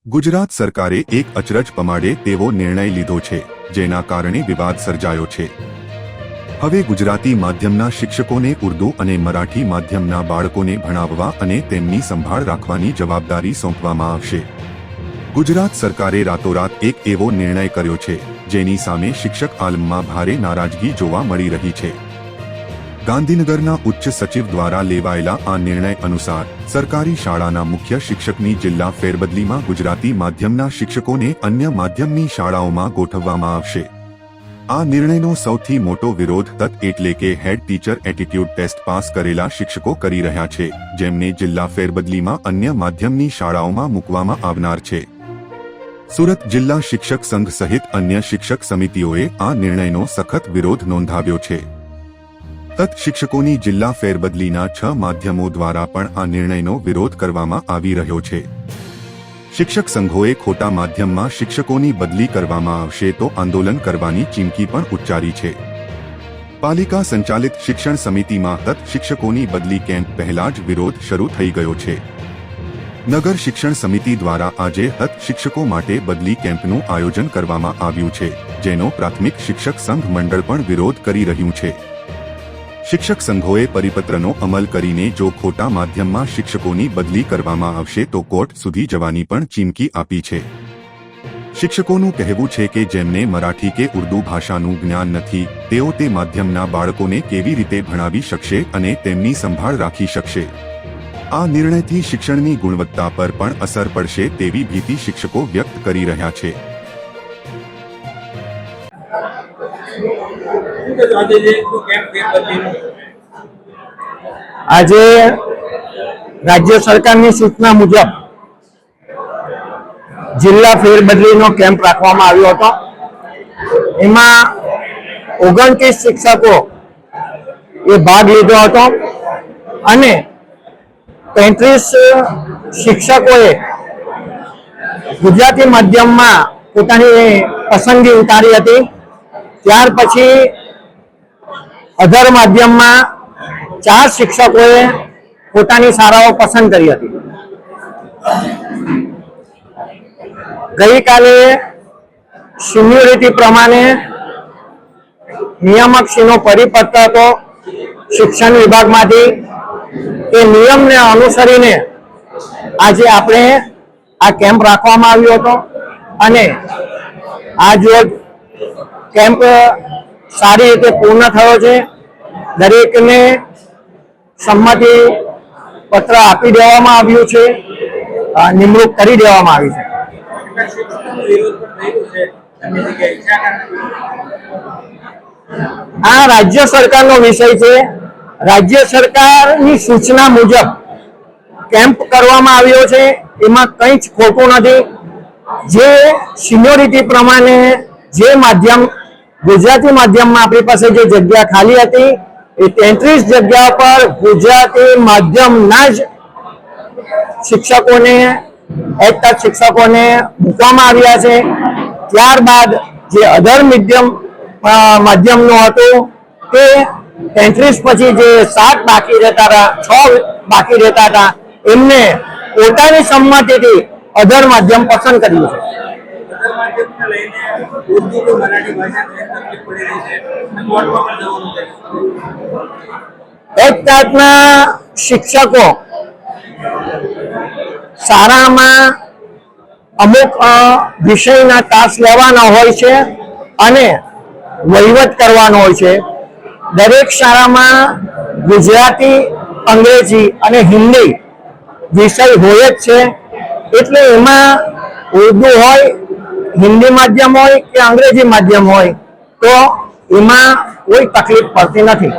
ગુજરાત સરકારે એક અચરજ પમાડે તેવો નિર્ણય લીધો છે, જેના કારણે વિવાદ સર્જાયો છે। હવે ગુજરાતી માધ્યમના શિક્ષકોને ઉર્દુ અને મરાઠી માધ્યમના બાળકોને ભણાવવા અને તેમની સંભાળ રાખવાની જવાબદારી સોંપવામાં આવશે। ગુજરાત સરકારે રાતોરાત એક એવો નિર્ણય કર્યો છે, જેની સામે શિક્ષક આલમમાં ભારે નારાજગી જોવા મળી રહી છે। ગાંધીનગરના ઉચ્ચ સચિવ દ્વારા લેવાયેલા આ નિર્ણય અનુસાર સરકારી શાળાના મુખ્ય શિક્ષકની જિલ્લા ફેરબદલીમાં ગુજરાતી માધ્યમના શિક્ષકોને અન્ય માધ્યમની શાળાઓમાં ગોઠવવામાં આવશે। આ નિર્ણયનો સૌથી મોટો વિરોધ તત એટલે કે head teacher attitude test pass કરેલા શિક્ષકો કરી રહ્યા છે, જેમને જિલ્લા ફેરબદલીમાં અન્ય માધ્યમની શાળાઓમાં મૂકવામાં આવનાર છે। સુરત જિલ્લા શિક્ષક સંઘ સહિત અન્ય શિક્ષક સમિતિઓએ આ નિર્ણયનો સખત વિરોધ નોંધાવ્યો છે। તત શિક્ષકોની જિલ્લા ફેરબદલીના 6 માધ્યમો દ્વારા પણ આ નિર્ણયનો વિરોધ કરવામાં આવી રહ્યો છે। શિક્ષક સંઘોએ ખોટા માધ્યમમાં શિક્ષકોની બદલી કરવામાં આવશે તો આંદોલન કરવાની ચીમકી પણ ઉચ્ચારી છે। પાલિકા સંચાલિત શિક્ષણ સમિતિમાં તત શિક્ષકોની બદલી કેમ્પ પહેલા જ વિરોધ શરૂ થઈ ગયો છે। નગર શિક્ષણ સમિતિ દ્વારા આજે તત શિક્ષકો માટે બદલી કેમ્પનું આયોજન કરવામાં આવ્યું છે, જેનો પ્રાથમિક શિક્ષક સંઘ મંડળ પણ વિરોધ કરી રહ્યું છે। શિક્ષક સંઘોએ પરિપત્રનો અમલ કરીને જો ખોટા માધ્યમમાં શિક્ષકોની બદલી કરવામાં આવશે તો કોર્ટ સુધી જવાની પણ ચીમકી આપી છે। શિક્ષકોનું કહેવું છે કે જેમને મરાઠી કે ઉર્દુ ભાષાનું જ્ઞાન નથી, તેઓ તે માધ્યમના બાળકોને કેવી રીતે ભણાવી શકશે અને તેમની સંભાળ રાખી શકશે। આ નિર્ણયથી શિક્ષણની ગુણવત્તા પર પણ અસર પડશે તેવી ભીતિ શિક્ષકો વ્યક્ત કરી રહ્યા છે। આજે રાજ્ય સરકારની સૂચના મુજબ જિલ્લા ફેરબદલીનો કેમ્પ રાખવામાં આવ્યો હતો। એમાં 29 શિક્ષકો એ ભાગ લીધો હતો અને 35 શિક્ષકોએ ગુજરાતી માધ્યમમાં પોતાની પસંદગી ઉતારી હતી। ત્યાર પછી અધર માધ્યમમાં 4 શિક્ષકોએ પોતાની શાળાઓ પસંદ કરી હતી। ગઈકાલે સિનિયોરિટી પ્રમાણે નિયામકશ્રીનો પરિપત્ર હતો શિક્ષણ વિભાગમાંથી। એ નિયમને અનુસરીને આજે આપણે આ કેમ્પ રાખવામાં આવ્યો હતો અને આજ રોજ કેમ્પ સારી રીતે પૂર્ણ થયો છે। દરેકને સંમતિ પત્ર આપી દેવામાં આવ્યું છે, નિમણૂક કરી દેવામાં આવી છે। આ રાજ્ય સરકારનો વિષય છે। રાજ્ય સરકારની સૂચના મુજબ કેમ્પ કરવામાં આવ્યો છે, એમાં કંઈ જ ખોટું નથી। જે સિનિયોરિટી પ્રમાણે જે માધ્યમ ગુજરાતી માધ્યમમાં આપણી પાસે જે જગ્યા ખાલી હતી એ 33 જગ્યા પર ગુજરાતી માધ્યમના જ શિક્ષકોને શિક્ષકોને મૂકવામાં આવ્યા છે। ત્યારબાદ જે અધર માધ્યમનું હતું તે 33 પછી જે 7 બાકી રહેતા હતા, 6 બાકી રહેતા હતા, એમને પોતાની સંમતિથી અધર માધ્યમ પસંદ કર્યું છે। એક જાતના શિક્ષકો શાળામાં અમુક વિષયના તાસ લેવાના હોય છે અને વહીવટ કરવાનો હોય છે। દરેક શાળામાં ગુજરાતી, અંગ્રેજી અને હિન્દી વિષય હોય જ છે, એટલે એમાં ઉર્દુ હોય, હિન્દી માધ્યમ હોય કે અંગ્રેજી માધ્યમ હોય તો એમાં કોઈ તકલીફ પડતી નથી।